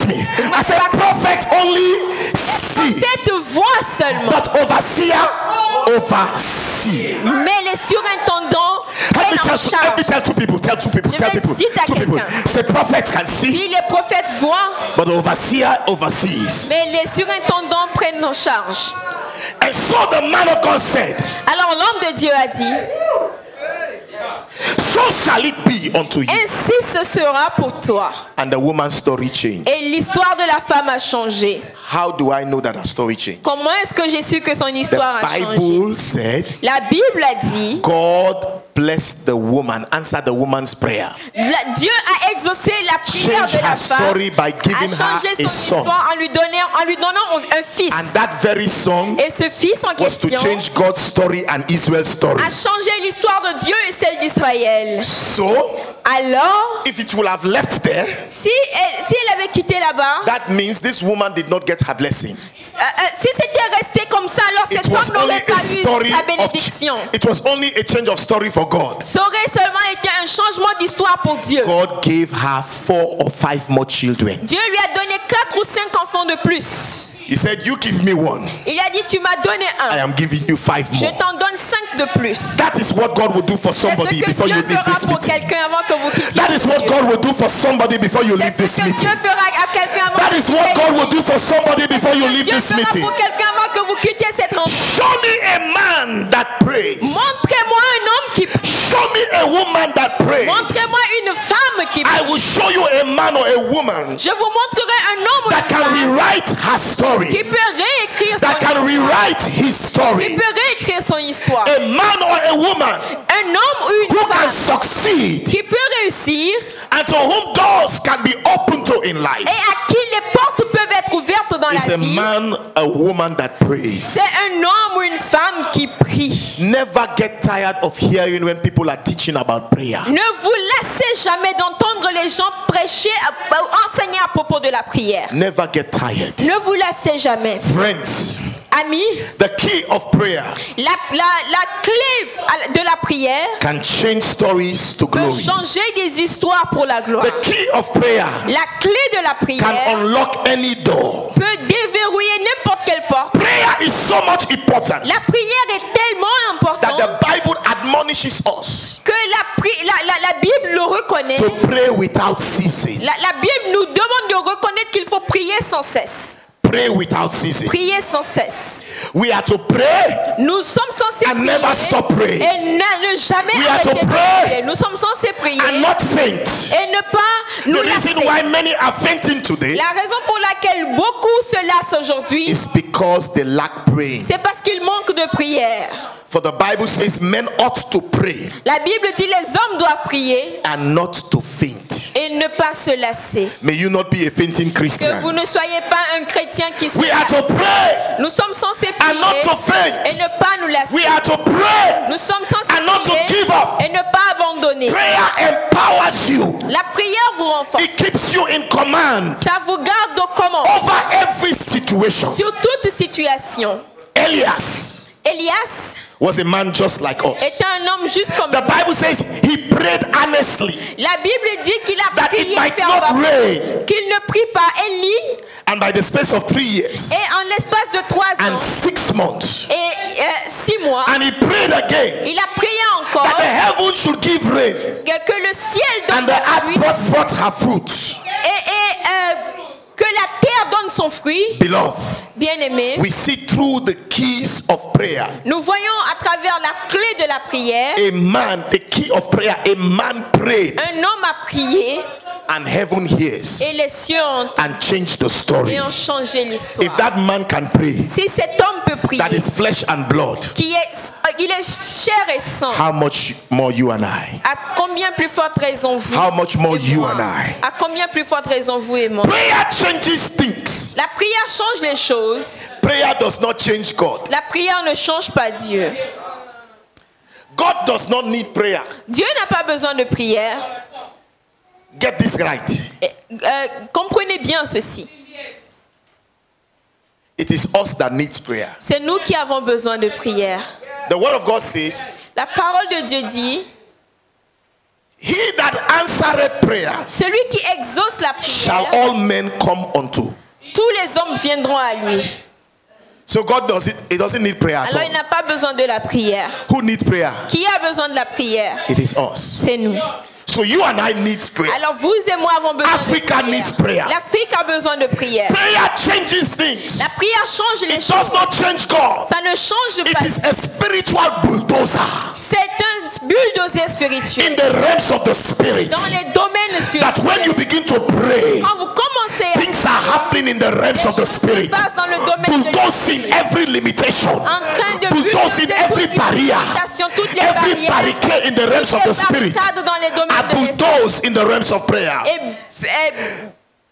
trust me. I said prophet only see. Prophète voit seulement. But overseer, oversee. Mais les surintendants prennent en Let charge. me tell two people. Tell two people. Je Tell vais people. dire à Two people. quelqu'un. Say prophet can see, Si les prophètes voient, but the overseer oversees. mais les surintendants prennent en charge. And so the man of God said, Alors l'homme de Dieu a dit, so shall it be unto you. ainsi ce sera pour toi. And the woman's story changed. Et l'histoire de la femme a changé. How do I know that her story changed? Comment est-ce que j'ai su que son The histoire a changé? Bible said, La Bible a dit, God blessed the woman, answered the woman's prayer, Dieu a exaucé la prière changed de la her femme, story by a giving her changé a son son. histoire en lui donnant un fils. And that very song Et ce fils en was to question change God's story and Israel's story. a changé l'histoire de Dieu et celle d'Israël. So, Alors, if it will have left there, si elle avait quitté là-bas, that means this woman did not get her blessing. si c'était resté comme ça, alors cette It was femme only n'aurait pas a eu story sa of bénédiction. it was only a change of story for God. Ça aurait seulement été un changement d'histoire pour Dieu. God gave her 4 or 5 more children. Dieu lui a donné 4 ou 5 enfants de plus. He said, you give me 1, Il a dit, tu m'as donné I un. am giving you 5 Je more. t'en donne 5 de plus. That is what God will do for C'est ce somebody que before you Dieu leave fera this pour meeting. quelqu'un avant que vous quittiez. That is what God will do for somebody before you leave C'est this ce que meeting. Dieu fera à quelqu'un avant That que is vous what quittiez. God will do for somebody before you leave Dieu this fera meeting. pour quelqu'un avant que vous quittiez cette rencontre. Show me a man that prays. Montrez-moi un homme qui prie. Show me a woman that prays. Montrez-moi une femme qui prie. I will show you a man or a woman Je vous montrerai un homme ou that une can femme rewrite her qui story. peut réécrire That son can histoire. rewrite his Qui story. peut réécrire son histoire. A man or a woman Un homme ou une who can femme succeed qui peut réussir and to whom doors can be opened to in et life. à qui les portes peuvent être ouvertes dans Is la a vie. man, a woman that prays. C'est un homme ou une femme qui prie. Never get tired of hearing when people are teaching about prayer. Ne vous lassez jamais d'entendre les gens prêcher, enseigner à propos de la prière. Never get tired. Ne vous lassez jamais. Friends, Amis, the key of prayer la clé de la prière can change stories to peut glory. changer des histoires pour la gloire. The key of prayer La clé de la can prière unlock any door. peut déverrouiller n'importe quelle porte. Prayer is so much important La prière est tellement that importante the Bible admonishes us que la Bible le reconnaît. to pray without ceasing. La Bible nous demande de reconnaître qu'il faut prier sans cesse. Pray without ceasing. Prier sans cesse. We are to pray Nous sommes censés and prier never stop praying. et ne jamais We are to arrêter de pray prier. Nous sommes censés prier and not faint. et ne pas nous The reason lasser. why many are fainting today La raison pour laquelle beaucoup se lassent aujourd'hui, is because they lack praying. c'est parce qu'ils manquent de prière. For the Bible says men ought to pray La Bible dit les hommes doivent prier and not to faint. et ne pas se lasser. May you not be a fainting Que Christian. vous ne soyez pas un chrétien qui se We are to lasse. pray Nous sommes censés and not to prier et faint. ne pas nous lasser. We are to pray Nous sommes censés and not to prier give up. et ne pas abandonner. Prayer empowers you. La prière vous renforce. It keeps you in command Ça vous garde au commande over every situation. sur toute situation. Elias Elias was a man just like us. était un homme juste comme The nous. Bible says he prayed earnestly La Bible dit qu'il a that it prié might not fervemment, rain. qu'il ne prie pas. Élie, And by the space of 3 years et en l'espace de 3 and ans 6 months, et 6 mois, and he prayed again il a prié encore that the heaven should give rain que le ciel and donne the la earth pluie brought forth her fruit. et que la terre donne son fruit. Beloved, Bien-aimé, we see through the keys of prayer. nous voyons à travers la clé de la prière, A man, the key of prayer, a man prayed un homme a prié and heaven hears et les cieux ont and changed the story. et ont changé l'histoire. If that man can pray, Si cet homme peut prier, that is flesh and blood, il est chair et sang, how much more you and I? à combien plus forte raison vous How much more et you moi? and I? À combien plus forte raison vous et moi? Prayer changes things. La prière change les choses. Prayer does not change God. La prière ne change pas Dieu. God does not need prayer. Dieu n'a pas besoin de prière. Get this right. Comprenez bien ceci. It is us that needs prayer. C'est nous qui avons besoin de prière. The word of God says La parole de Dieu dit, He that answereth prayer celui qui exauce la shall prière, all men come unto. tous les hommes viendront à lui. So God doesn't need prayer at Alors il all. n'a pas besoin de la prière. Who need prayer? Qui a besoin de la prière? It is us. C'est nous. So you and I need prayer. Alors vous et moi avons besoin Africa de needs prière. prayer. L'Afrique a besoin de prière. Prayer changes things. La prière change les It choses. does not change God. Ça ne change It pas. is a spiritual bulldozer C'est un bulldozer spirituel. in the realms of the spirit. Dans les domaines That when you spirituels. begin to pray, Quand vous commencez à things are happening in the realms of the spirit. passe dans le domaine de Bulldozing every limitation. en train de Bulldozing bulldozer every toutes les barrier. limitations, toutes les Every barrières, barricade in the realms of toutes the les spirit barricades dans les are domaines de l'esprit. bulldozed in the realms of prayer. Et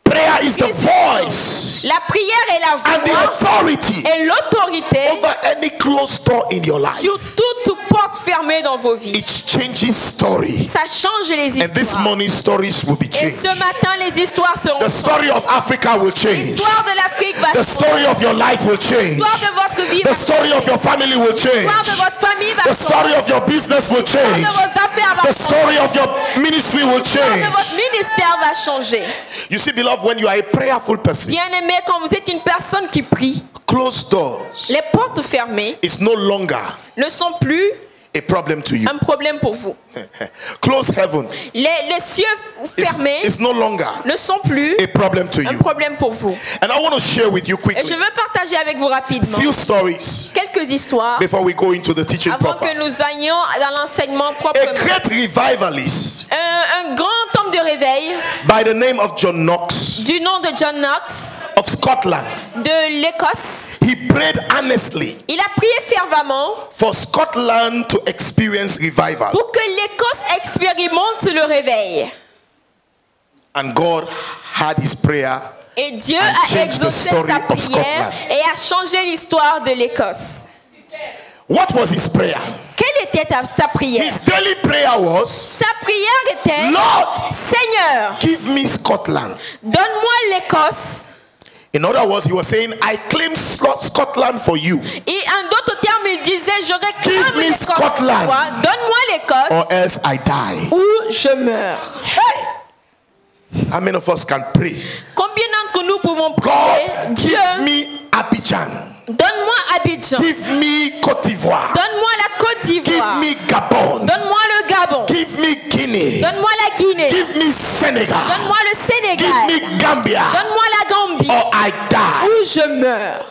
Prayer is the voice la prière est la and the voix authority et l'autorité over any closed door in your life. sur toute porte fermée dans vos vies. It changes story. Ça change les And this histoires. morning stories will be Et changed. ce matin, les histoires seront The story of Africa will change. L'histoire de l'Afrique va The story of your life will change. L'histoire de votre vie The va story of your family will change. L'histoire de votre famille va The story of your business will L'histoire change. de vos affaires va The story of your ministry will L'histoire de change. votre ministère va changer. You see, beloved, when you are a prayerful person, Bien-aimé, quand vous êtes une personne qui prie, closed doors les portes fermées is no longer ne sont plus a problem to you. un problème pour vous. Closed heaven Les cieux fermés is no longer ne sont plus a problem to un you. problème pour vous. And I want to share with you Et je quickly veux partager avec vous rapidement few stories quelques histoires before we go into the teaching avant proper. que nous allions dans l'enseignement A proprement. great revivalist Un grand homme de réveil by the name of John Knox du nom de John Knox of Scotland, de l'Écosse. he prayed earnestly Il a prié fervemment for Scotland to experience revival. pour que l'Écosse expérimente le réveil. And God had his prayer. Et Dieu And a changed the exaucé story sa of prière Scotland. et a changé l'histoire de l'Écosse. What was his prayer? Quelle était sa prière? His daily prayer was, Sa prière était: Lord, Seigneur, give me Scotland. donne-moi l'Écosse. In other words, he was saying, I claim Scotland for you, Et en d'autres termes, il disait: je Give réclame me l'Écosse pour Scotland. toi. Donne-moi or l'Écosse else I die. ou je meurs. How many of us can pray? Combien d'entre nous pouvons prier? God, Dieu, give me Abidjan. donne-moi Abidjan. Give me Côte d'Ivoire. Donne-moi la Côte Give d'Ivoire. me Gabon. Donne-moi le Gabon. Give me Guinea. Donne-moi la Guinée. Give me Senegal. Donne-moi le Give Sénégal. me Gambia. Donne-moi la Gambie. Or I die. Ou je meurs.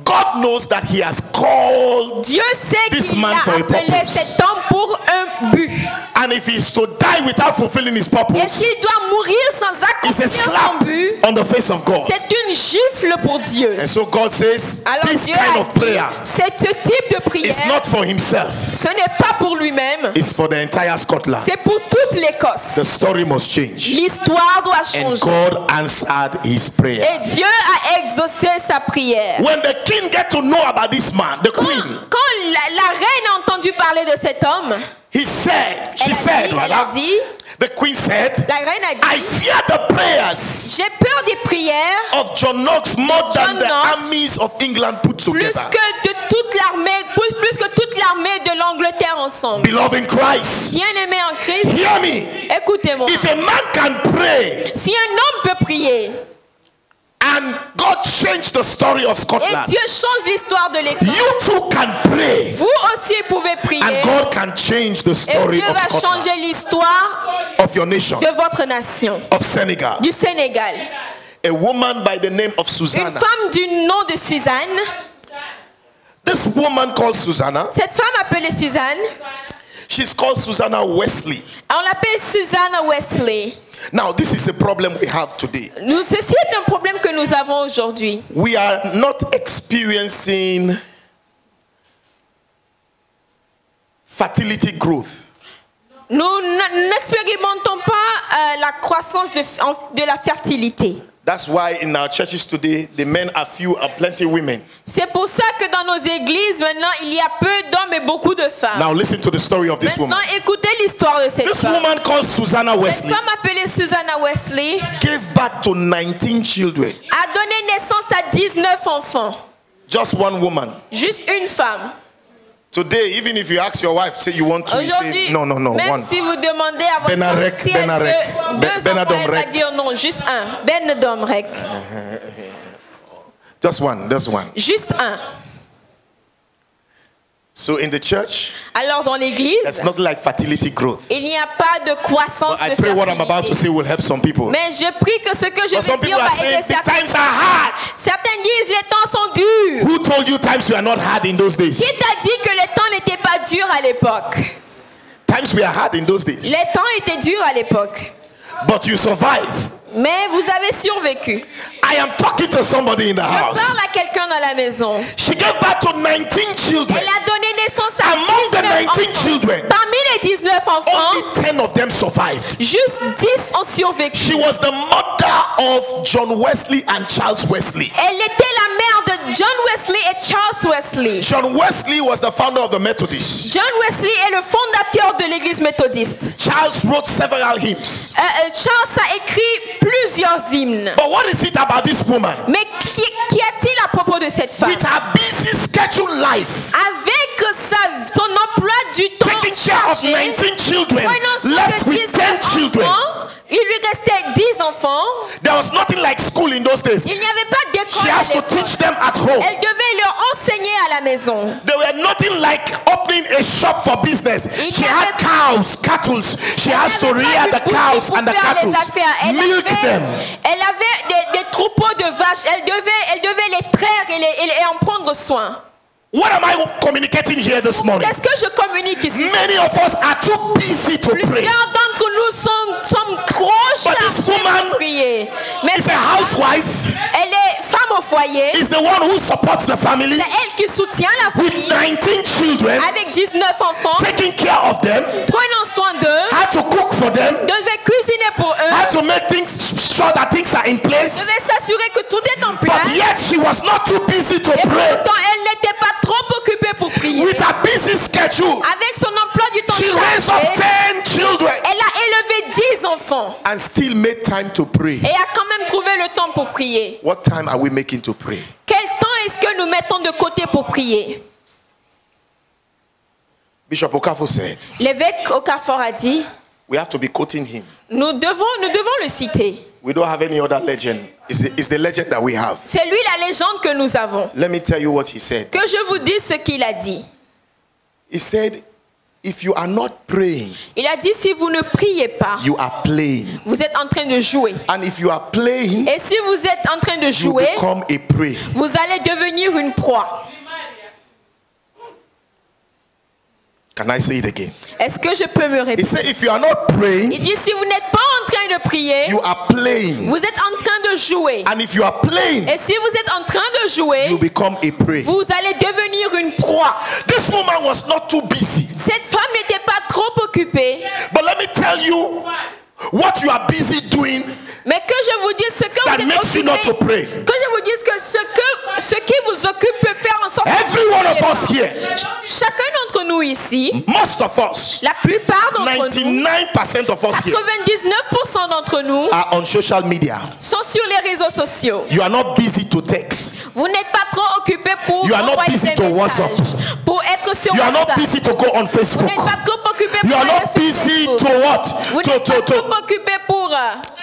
God knows that he has called, Dieu sait This qu'il man a for a appelé purpose. cet homme pour un but. and if he's to die without fulfilling his Et purpose, s'il doit mourir sans it's a accomplir son slap but, on the face of God. c'est une gifle pour Dieu. And so God says, Alors this Dieu kind a of dit, prayer ce type de is prière, not for himself, ce n'est pas pour lui-même, it's for the entire Scotland. c'est pour toute l'Écosse. The story must change. L'histoire doit And changer. God answered his prayer. Et Dieu a exaucé sa prière. When the king get to know about this man, the queen, Quand la reine a entendu parler de cet homme, she said, elle a dit, the queen said, la reine a I dit, fear the prayers j'ai peur des prières of John Knox more than John the Knox, armies of England put plus together. que de toute l'armée, plus que toute l'armée de l'Angleterre ensemble. Beloved in Christ, Bien-aimé en Christ, hear me. écoutez-moi. If a man can pray Si un homme peut prier and God changed the story of et Scotland, Dieu change l'histoire de l'Écosse, you too can pray vous aussi pouvez prier and God can change the et story Dieu of va Scotland, changer l'histoire of your nation, de votre nation, of Senegal. du Sénégal. A woman by the name of Une Susanna. femme du nom de Suzanne, This woman called Susanna, cette femme appelée Suzanne, she's called Susanna Wesley. on l'appelle Suzanne Wesley. Now, this is a problem we have today. Ceci est un problème que nous avons aujourd'hui. We are not experiencing fertility growth. Nous n'expérimentons pas la croissance de la fertilité. That's why in our churches today, the men are few and plenty women. C'est pour ça que dans nos églises, maintenant, il y a peu d'hommes et beaucoup de femmes. Now, listen to the story of this Maintenant, woman. écoutez l'histoire de cette This femme. woman called Susanna Cette Wesley femme appelée Susanna Wesley gave birth to 19 children. a donné naissance à 19 enfants. Just one woman. Juste une femme. Today, even if you ask your wife, say you want to, you say no, même one. si vous demandez à votre femme si elle veut deux enfants, elle va dire non, juste un. Ben domrek. Just one. Juste un. So in the church, alors dans l'église, it's not like fertility growth. Il n'y a pas de croissance But I de pray what I'm about to fertilité. say will help some people. Mais je prie que ce que je But some vais dire people are va saying aider the certains. times are hard. Certains disent les temps sont durs. Who told you times were not hard in those days? Qui t'a dit que les temps n'étaient pas durs à l'époque? Times were hard in those days. Les temps étaient durs à l'époque. But you survive. Mais vous avez survécu. I am talking to somebody in the Je house. parle à quelqu'un dans la maison. She gave birth to 19 children. Elle a donné naissance à Among the 19 19 enfants. children, Parmi les 19 enfants, only 10 of them survived. juste 10 ont survécu. She was the mother of John Wesley and Charles Wesley. Elle était la mère de John Wesley et Charles Wesley. John Wesley was the founder of the Methodists. John Wesley est le fondateur de l'église méthodiste. Charles wrote several hymns. Charles a écrit plusieurs hymnes. But what is it about this woman? Mais qu'y a-t-il à propos de cette femme? With her busy schedule life, Avec son emploi du temps taking care of chargé, 19 children, prenant soin left de with 10 19 children. enfants, il lui restait 10 enfants. There was nothing like school in those days. Il n'y avait pas d'école She à has to l'époque. teach them at home. Elle devait leur enseigner à la maison. There were nothing like opening a shop for business. Il She n'y had avait- cows, cattle. She has to Elle n'avait rear pas the de cows boutique and the pour faire cattle, les affaires. milk them. Elle avait des troupeaux de vaches. Elle devait les traire et en prendre soin. What am I communicating here this morning? Qu'est-ce que je communique ici? Many of us are too busy to pray. Plusieurs d'entre nous sommes trop But this chargés woman pour prier. Mais is a housewife. elle est femme au foyer. Is the one who supports the family C'est elle qui soutient la with famille 19 children, avec 19 enfants, taking care of them, prenant soin d'eux, had to cook for them, devait cuisiner pour had eux, to make things sure that things are in place. devait s'assurer que tout est en But place. yet she was not too busy to Et pray. pourtant, elle n'était pas trop occupée pour prier. With her busy schedule, Avec son emploi du temps she raised up chargé, 10 children elle a élevé 10 enfants and still made time to pray. et a quand même trouvé le temps pour prier. What time are we making to pray? Quel temps est-ce que nous mettons de côté pour prier? Bishop Okafo said, L'évêque Okafor a dit, we have to be quoting him. nous devons le citer. We don't have any other legend. It's the legend that we have. C'est lui la légende que nous avons. Let me tell you what he said. Que je vous dise ce qu'il a dit. He said, if you are not praying, Il a dit, si vous ne priez pas, you are playing. vous êtes en train de jouer. And if you are playing, Et si vous êtes en train de you jouer, become a prey. vous allez devenir une proie. Can I say it again? Est-ce que je peux me He répéter? said, if you are not praying, Il dit, si vous n'êtes pas en train de prier, you are playing. vous êtes en train de jouer. And if you are playing, Et si vous êtes en train de jouer, you become a prey. vous allez devenir une proie. This woman was not too busy. Cette femme n'était pas trop occupée. But let me tell you what you are busy doing Mais que je vous dise ce que that vous êtes makes you not to occupé. pray. Que je vous dise que ce qui vous occupe peut faire en sorte que Every vous one ne of priez us pas. here, Chacun d'entre nous ici, most of us, la plupart d'entre nous, 99% of us here 99% d'entre nous are on social media. sont sur les réseaux sociaux. You are not busy to text. Vous n'êtes pas trop occupé pour You are not envoyer busy des to messages, WhatsApp. pour être sur You are not WhatsApp. busy to go on Vous Facebook. n'êtes pas trop occupé You pour are aller not sur busy Facebook. to what? Vous n'êtes pas trop occupé pour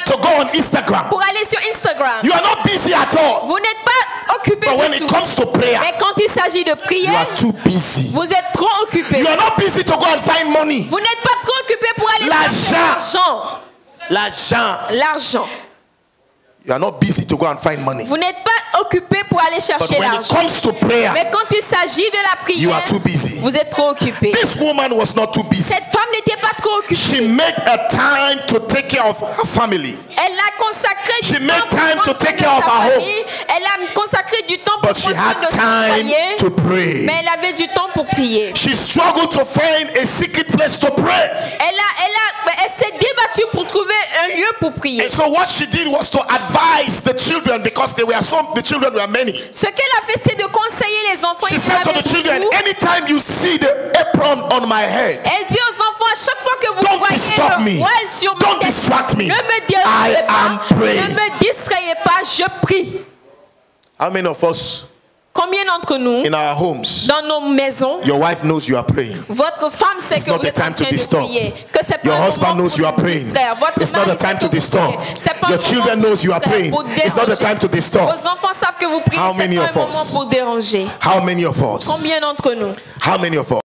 To go on Instagram. aller sur Instagram. You are not busy at all. Vous n'êtes pas occupé But when du it tout. comes to prayer, Mais quand il s'agit de prier, you are too busy. vous êtes trop occupé. You are not busy to go and find money. Vous n'êtes pas trop occupé pour aller chercher L'argent. l'argent. L'argent. L'argent. You are not busy to go and find money. Vous n'êtes pas occupé pour aller But chercher when it l'argent. comes to prayer, Mais quand il s'agit de la you prière, are too busy. vous êtes trop occupé. This woman was not too busy. Cette femme n'était pas trop occupée. She made a time to take care of her family. Elle a consacré She du made temps pour time to prendre soin take de care of sa her famille. Elle a consacré du temps pour But she prendre soin de had son time foyer. to pray. Mais elle avait du temps pour prier. She struggled to find a secret place to pray. Elle s'est débattue pour trouver un lieu pour prier. And so what she did was to advise the children, because the children were many. Ce qu'elle a fait, c'était de conseiller les enfants. She Il y en said to avait the children, beaucoup. anytime you see the apron on my head, Elle dit aux enfants, à chaque fois que vous don't voyez disturb le me. voile sur ma Don't tête, distract me. ne me I dérangez am pas, praying. ne me distrayez pas, je prie. How many of us Combien d'entre nous, in our homes, dans nos maisons, your wife knows you are praying? votre femme sait It's que not vous a êtes en time to train de disturb. prier, que c'est pas Your un husband moment knows pour you are vous praying. distraire. Votre It's not mari a time sait to que vous disturb. priez. C'est pas Your un children moment knows you are pour praying. vous It's not a déranger. time to disturb. Vos enfants savent que vous priez, How c'est many pas of un moment us? pour déranger. How many of us? Combien d'entre nous? How many of us?